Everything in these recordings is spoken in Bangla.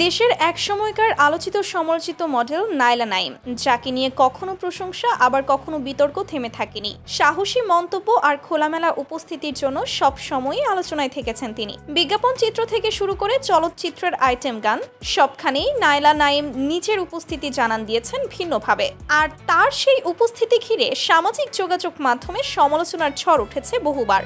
দেশের এক সময়কার আলোচিত সমালোচিত মডেল নাইলা নাইম, যাকে নিয়ে কখনো প্রশংসা আবার কখনো বিতর্ক থেমে থাকেনি। সাহসী মন্তব্য আর খোলামেলা উপস্থিতির জন্য সব সময়ই আলোচনায় থেকেছেন তিনি। বিজ্ঞাপন চিত্র থেকে শুরু করে চলচ্চিত্রের আইটেম গান সবখানেই নাইলা নাইম নিজের উপস্থিতি জানান দিয়েছেন ভিন্নভাবে। আর তার সেই উপস্থিতি ঘিরে সামাজিক যোগাযোগ মাধ্যমে সমালোচনার ঝড় উঠেছে বহুবার।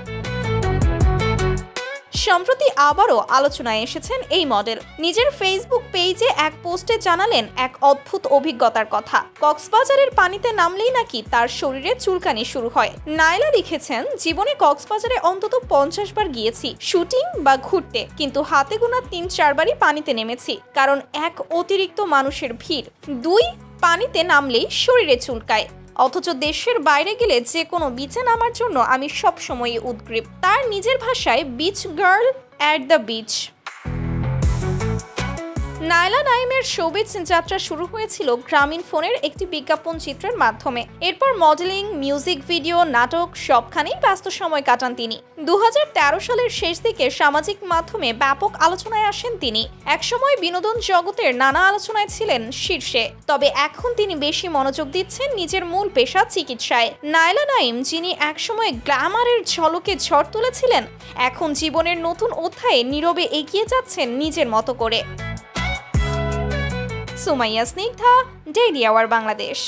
সম্প্রতি আবারও আলোচনায় এসেছেন এই মডেল। নিজের ফেসবুক পেজে এক পোস্টে জানালেন এক অদ্ভুত অভিজ্ঞতার কথা। কক্সবাজারের পানিতে নামলেই নাকি তার শরীরে চুলকানি শুরু হয়। নাইলা লিখেছেন, জীবনে কক্সবাজারে অন্তত 50 বার গিয়েছি শুটিং বা ঘুরতে, কিন্তু হাতে গোনা 3-4 বারই পানিতে নেমেছি, কারণ এক অতিরিক্ত মানুষের ভিড়, 2 পানিতে নামলেই শরীরে চুলকায়। অথচ দেশের বাইরে গেলে যে কোনো বিচে নামার জন্য আমি সবসময়ই উদগ্রীব। তার নিজের ভাষায় beach girl at the beach. Naila নাইমের শোবিজ যাত্রা শুরু হয়েছিল গ্রামীণফোনের একটি বিজ্ঞাপন চিত্রের মাধ্যমে। এরপর মডেলিং, মিউজিক ভিডিও, নাটক সবখানেই ব্যস্ত সময় কাটান তিনি। 2013 সালের শেষ দিকে সামাজিক মাধ্যমে ব্যাপক আলোচনায় আসেন তিনি। একসময় বিনোদন জগতের নানা আলোচনায় ছিলেন শীর্ষে, তবে এখন তিনি বেশি মনোযোগ দিচ্ছেন নিজের মূল পেশা চিকিৎসায়। নাইলা নাইম, যিনি একসময় গ্ল্যামারের ঝলকে ঝড় তুলেছিলেন, এখন জীবনের নতুন অধ্যায়ে নীরবে এগিয়ে যাচ্ছেন নিজের মতো করে। Sumaiya Snigdha, daily our Bangladesh.